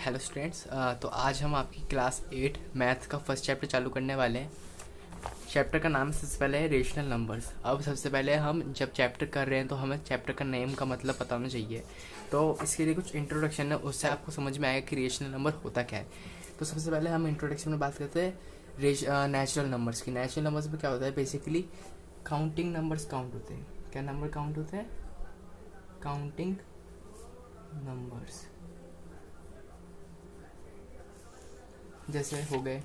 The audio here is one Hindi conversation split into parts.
Hello students. तो आज हम आपकी क्लास 8 मैथ्स का फर्स्ट चैप्टर चालू करने वाले हैं। चैप्टर का नाम सबसे पहले है रेशनल नंबर्स। अब सबसे पहले हम जब चैप्टर कर रहे हैं तो हमें चैप्टर का नेम का मतलब पता होना चाहिए। तो इसके लिए कुछ इंट्रोडक्शन है, उससे आपको समझ में आएगा कि रेशनल नंबर होता क्या है। तो सबसे पहले हम इंट्रोडक्शन में बात करते हैं नेचुरल नंबर्स की। नेचुरल नंबर्स में क्या होता है, बेसिकली काउंटिंग नंबर्स काउंट होते हैं। क्या नंबर काउंट होते हैं? Counting numbers. जैसे हो गए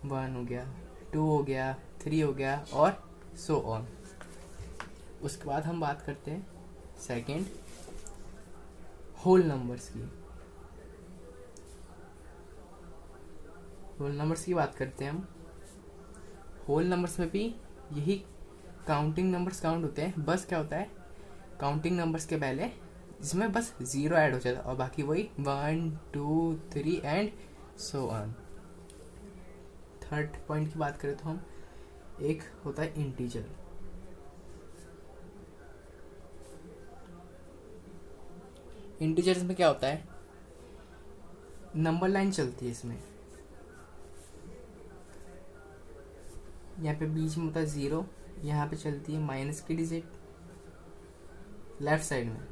1 हो गया, 2 हो गया, 3 हो गया और सो ऑन। उसके बाद हम बात करते हैं सेकंड होल नंबर्स की। होल नंबर्स की बात करते हैं हम। होल नंबर्स में भी यही काउंटिंग नंबर्स काउंट होते हैं। बस क्या होता है, काउंटिंग नंबर्स के पहले इसमें बस 0 ऐड हो जाता है और बाकी वही 1 2 3 and so on. Third point की बात करें तो हम एक होता है इंटीजर। इंटीजर्स में क्या होता है, नंबर लाइन चलती है इसमें। यहाँ पे बीच में होता है 0, यहाँ पे चलती है माइनस की डिजिट लेफ्ट साइड में,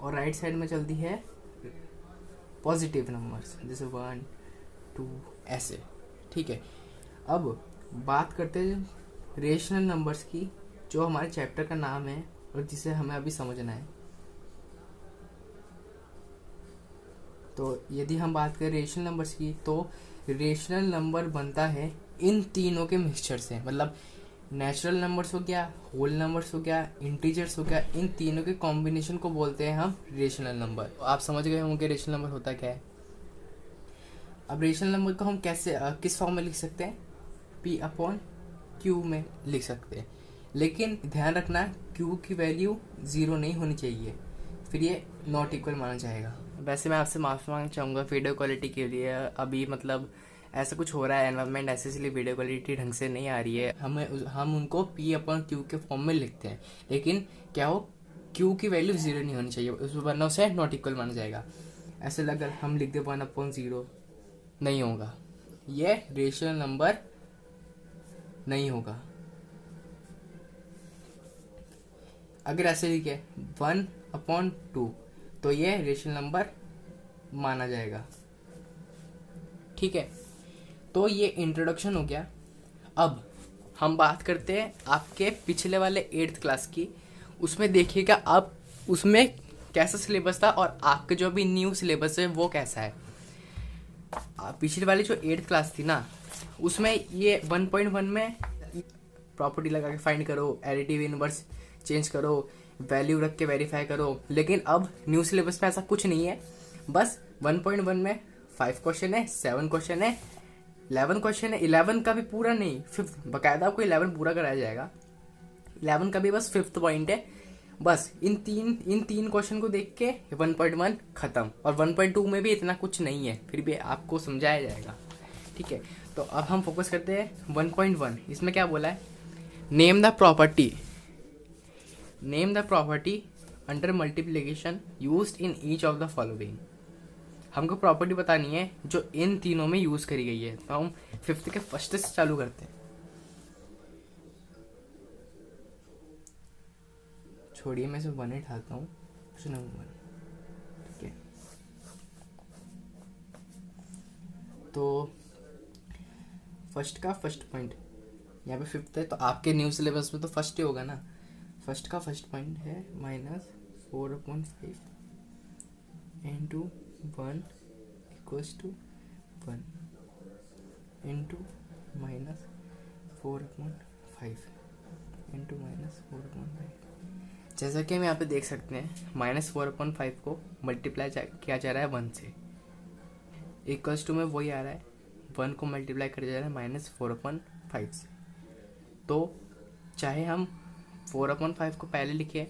और राइट साइड में चलती है पॉजिटिव नंबर्स जैसे 1 2 ऐसे। ठीक है, अब बात करते हैं रेशनल नंबर्स की, जो हमारे चैप्टर का नाम है और जिसे हमें अभी समझना है। तो यदि हम बात करें रेशनल नंबर्स की, तो रेशनल नंबर बनता है इन तीनों के मिक्सचर से। मतलब नेचुरल नंबर्स हो गया, होल नंबर्स हो गया, इंटीजर्स हो गया, इन तीनों के कॉम्बिनेशन को बोलते हैं हम रेशनल नंबर। तो आप समझ गए होंगे रेशनल नंबर होता क्या है। अब रेशनल नंबर को हम कैसे किस फॉर्म में लिख सकते हैं, P/Q में लिख सकते हैं। लेकिन ध्यान रखना Q की वैल्यू 0 नहीं होनी चाहिए, फिर ये नॉट इक्वल माना जाएगा। वैसे मैं आपसे माफ़ी मांगना चाहूँगा वीडियो क्वालिटी के लिए। अभी मतलब ऐसा कुछ हो रहा है एनवायरनमेंट ऐसे, इसलिए वीडियो क्वालिटी ढंग से नहीं आ रही है। हम उनको P/Q के फॉर्म में लिखते हैं, लेकिन क्या हो, Q की वैल्यू 0 नहीं होनी चाहिए, उस वरना उसे नॉट इक्वल माना जाएगा। ऐसे अगर हम लिख दे 1/0, नहीं होगा, ये रेशनल नंबर नहीं होगा। अगर ऐसे लिखे 1/2, तो ये रेशनल नंबर माना जाएगा। ठीक है, तो ये इंट्रोडक्शन हो गया। अब हम बात करते हैं आपके पिछले वाले 8th क्लास की। उसमें देखिएगा अब उसमें कैसा सिलेबस था और आपका जो अभी न्यू सिलेबस है वो कैसा है। पिछले वाली जो 8th क्लास थी ना, उसमें ये 1.1 में प्रॉपर्टी लगा के फाइंड करो, एडिटिव इनवर्स चेंज करो, वैल्यू रख के वेरीफाई करो। लेकिन अब न्यू सिलेबस में ऐसा कुछ नहीं है। बस 1.1 में 5 क्वेश्चन है, 7 क्वेश्चन है, 11 क्वेश्चन है। 11 का भी पूरा नहीं, 5th बाकायदा आपको 11 पूरा कराया जाएगा। 11 का भी बस 5th पॉइंट है। बस इन तीन क्वेश्चन को देख के 1.1 खत्म। और 1.2 में भी इतना कुछ नहीं है, फिर भी आपको समझाया जाएगा। ठीक है, तो अब हम फोकस करते हैं 1.1। इसमें क्या बोला है, name the property under multiplication used in each of the following. हमको प्रॉपर्टी बतानी है जो इन तीनों में यूज करी गई है। तो हम 5th के फर्स्ट से चालू करते हैं। छोड़िए, मैं सिर्फ 1 उठाता हूँ, क्वेश्चन नंबर 1। ठीक है, तो फर्स्ट का फर्स्ट पॉइंट यहाँ पे 5th है, तो आपके न्यू सिलेबस में तो फर्स्ट ही होगा ना। फर्स्ट का फर्स्ट पॉइंट है -4/5 into 1 equals to 1 into -4/5 into -4/5। जैसा कि हम यहाँ पे देख सकते हैं, -4/5 को मल्टीप्लाई किया जा रहा है 1 से, इक्वल्स टू में वही आ रहा है 1 को मल्टीप्लाई कर जा रहा है -4/5 से। तो चाहे हम 4/5 को पहले लिखे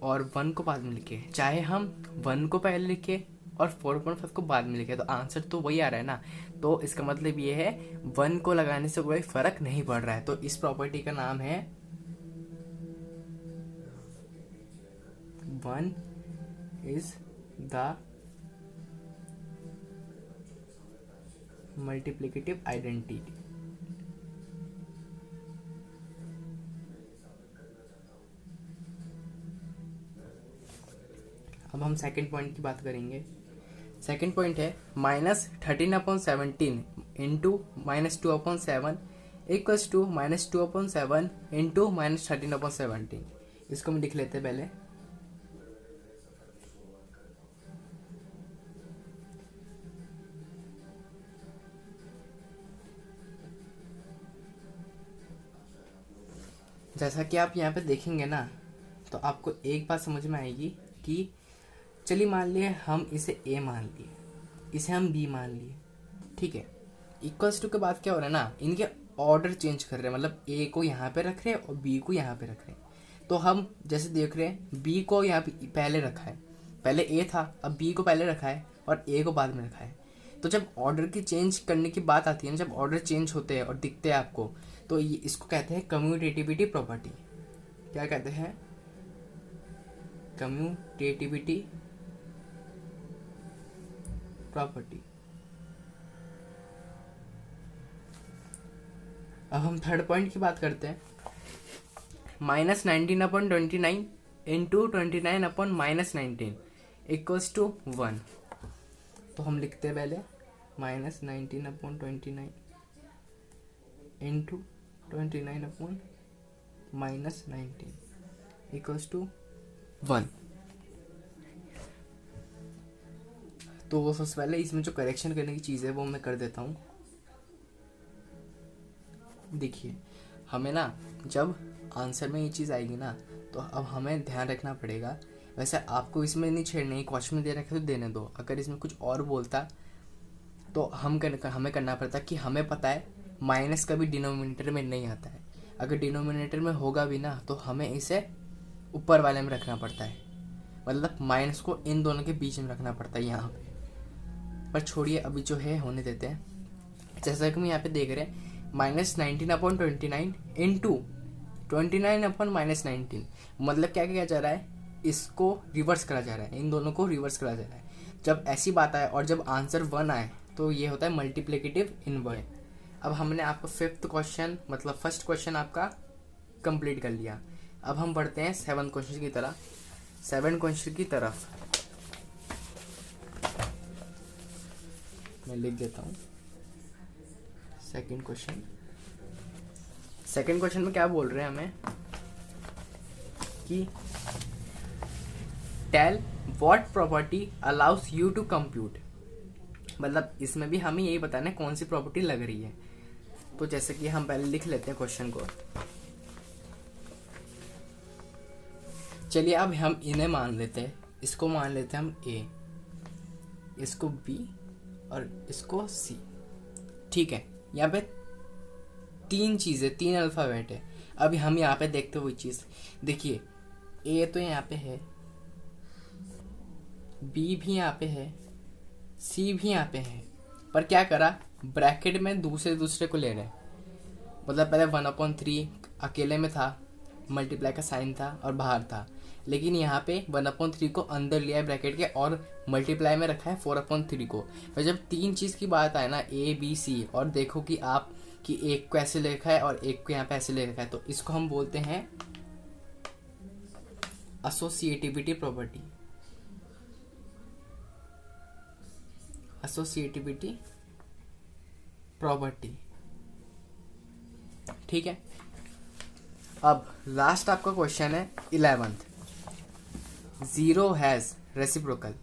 और 1 को बाद में लिखे, चाहे हम 1 को पहले लिखे और 4/5 को बाद में लिखे, तो आंसर तो वही आ रहा है ना। तो इसका मतलब ये है 1 को लगाने से कोई फर्क नहीं पड़ रहा है। तो इस प्रॉपर्टी का नाम है 1 is the मल्टीप्लिकेटिव आइडेंटिटी। अब हम सेकंड पॉइंट की बात करेंगे। सेकंड पॉइंट है -13/17 इंटू -2/7 इक्वल्स टू -2/7 इंटू -13/17। इसको हम लिख लेते हैं पहले। जैसा कि आप यहाँ पे देखेंगे ना, तो आपको एक बात समझ में आएगी कि चलिए मान लिए हम इसे a मान लिए, इसे हम b मान लिए, ठीक है। इक्वल्स टू के बाद क्या हो रहा है ना, इनके ऑर्डर चेंज कर रहे हैं, मतलब a को यहाँ पे रख रहे हैं और b को यहाँ पे रख रहे हैं। तो हम जैसे देख रहे हैं b को यहाँ पे पहले रखा है, पहले a था, अब b को पहले रखा है और a को बाद में रखा है। तो जब ऑर्डर की चेंज करने की बात आती है ना, जब ऑर्डर चेंज होते हैं और दिखते हैं आपको, तो ये इसको कहते हैं कम्यूटेटिविटी प्रॉपर्टी। क्या कहते हैं? Commutativity property. अब हम थर्ड पॉइंट की बात करते हैं। -19/29 इंटू 29/-19 इक्वल्स टू 1। तो हम लिखते हैं पहले -19/29 इंटू 29/-19 इक्वल्स टू 1। तो वो सबसे पहले इसमें जो करेक्शन करने की चीज़ है वो मैं कर देता हूँ। देखिए, हमें ना जब आंसर में ये चीज़ आएगी ना, तो अब हमें ध्यान रखना पड़ेगा। वैसे आपको इसमें नहीं छेड़ना, क्वेश्चन में दे रखा है तो देने दो। अगर इसमें कुछ और बोलता तो हमें करना पड़ता कि हमें पता है माइनस कभी डिनोमिनेटर में नहीं आता है। अगर डिनोमिनेटर में होगा भी ना, तो हमें इसे ऊपर वाले में रखना पड़ता है, मतलब माइनस को इन दोनों के बीच में रखना पड़ता है यहाँ पे। पर छोड़िए, अभी जो है होने देते हैं। जैसा कि हम यहाँ पे देख रहे हैं -19/29 इंटू 29/-19, मतलब क्या किया जा रहा है, इसको रिवर्स करा जा रहा है, इन दोनों को रिवर्स करा जा रहा है। जब ऐसी बात आए और जब आंसर 1 आए तो ये होता है मल्टीप्लिकेटिव इनवर्स। अब हमने आपको फिफ्थ क्वेश्चन, मतलब फर्स्ट क्वेश्चन आपका कंप्लीट कर लिया। अब हम बढ़ते हैं सेवन क्वेश्चन की तरफ। मैं लिख देता हूँ सेकंड क्वेश्चन में क्या बोल रहे हैं हमें कि tell what property allows you to compute, मतलब इसमें भी हमें यही बताना है कौन सी प्रॉपर्टी लग रही है। तो जैसे कि हम पहले लिख लेते हैं क्वेश्चन को। चलिए अब हम इन्हें मान लेते हैं, इसको मान लेते हैं हम a, इसको b और इसको c, ठीक है। यहाँ पे तीन अल्फाबेट है। अभी हम यहाँ पे देखते हुए चीज देखिए, a तो यहाँ पे है, b भी यहाँ पे है, c भी यहाँ पे है, पर क्या करा, ब्रैकेट में दूसरे को ले रहे हैं। मतलब पहले 1/3 अकेले में था, मल्टीप्लाई का साइन था और बाहर था, लेकिन यहाँ पे 1/3 को अंदर लिया है ब्रैकेट के और मल्टीप्लाई में रखा है 4/3 को। पर जब तीन चीज़ की बात आए ना, a b c, और देखो कि आप कि एक को ऐसे ले रखा है और एक को यहाँ पे ऐसे ले रखा है, तो इसको हम बोलते हैं एसोसिएटिविटी प्रॉपर्टी, ठीक है। अब लास्ट आपका क्वेश्चन है 11th, 0 हैज रेसिप्रोकल।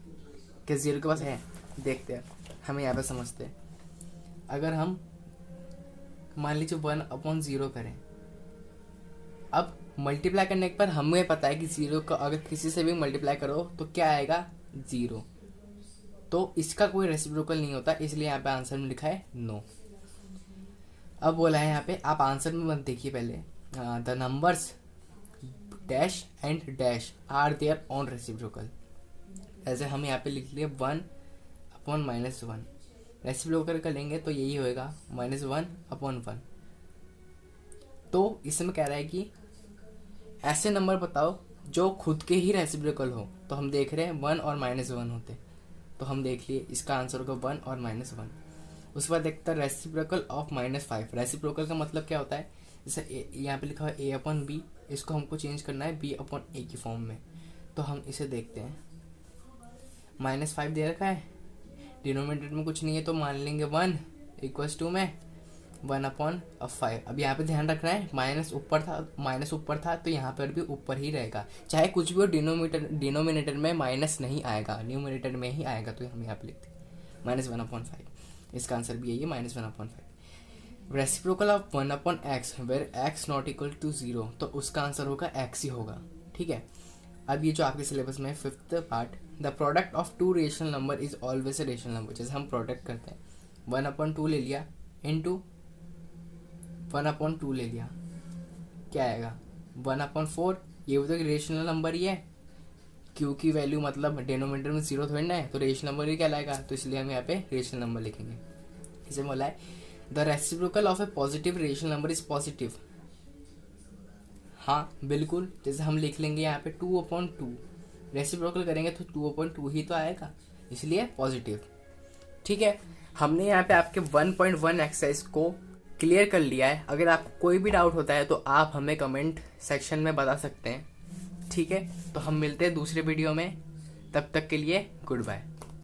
क्या 0 के पास है? देखते हैं, हमें यहाँ पे समझते हैं। अगर हम मान लीजिए 1/0 करें, अब मल्टीप्लाई करने पर हमें पता है कि 0 का अगर किसी से भी मल्टीप्लाई करो तो क्या आएगा, 0। तो इसका कोई रेसिप्रोकल नहीं होता, इसलिए यहाँ पे आंसर में लिखा है नो। अब बोला है यहाँ पे, आप आंसर में मत देखिए पहले, the numbers dash and dash are there on reciprocal. ऐसे हम यहाँ पे लिख लिए 1/-1, रेसिप्रोकल कर लेंगे तो यही होएगा -1/1। तो इसमें कह रहा है कि ऐसे नंबर बताओ जो खुद के ही रेसिप्रोकल हो। तो हम देख रहे हैं 1 और -1 होते, तो हम देख लिए इसका आंसर होगा 1 और -1। उसके बाद देखता है रेसिप्रोकल ऑफ -5। रेसिप्रोकल का मतलब क्या होता है, जैसे यहाँ पे लिखा हुआ है a/b, इसको हमको चेंज करना है b/a की फॉर्म में। तो हम इसे देखते हैं, -5 दे रखा है, डिनोमिनेटर में कुछ नहीं है तो मान लेंगे 1 इक्वल्स टू में 1/5। अब यहाँ पे ध्यान रखना है माइनस ऊपर था तो यहाँ पर भी ऊपर ही रहेगा, चाहे कुछ भी हो, डिनोमिनेटर में माइनस नहीं आएगा, न्यूमिनेटर में ही आएगा। तो हम यहाँ पे लिखते हैं -1/5। इसका आंसर भी यही है, -1/5। Reciprocal of 1/x where x not equal to 0, तो उसका आंसर होगा x ही होगा। ठीक है, अब ये जो आपके सिलेबस में 5th part, the product of 2 rational number is always a rational number. जैसे हम प्रोडक्ट करते हैं 1/2 ले लिया इंटू 1/2 ले लिया, क्या आएगा 1/4। ये भी तो रेशनल नंबर ही है, क्यू की वैल्यू मतलब डिनोमिनेटर में 0 थोड़ी ना है, तो रेशनल नंबर ही कहलाएगा, तो इसलिए हम यहाँ पे रेशनल नंबर लिखेंगे। इसे बोला है the reciprocal of A positive rational number is positive. हाँ बिल्कुल, जैसे हम लिख लेंगे यहाँ पे 2/2, रेसिप्रोकल करेंगे तो 2/2 ही तो आएगा, इसलिए पॉजिटिव। ठीक है, हमने यहाँ पे आपके 1.1 एक्सरसाइज को क्लियर कर लिया है। अगर आपको कोई भी डाउट होता है तो आप हमें कमेंट सेक्शन में बता सकते हैं। ठीक है, तो हम मिलते हैं दूसरे वीडियो में, तब तक के लिए गुड बाय।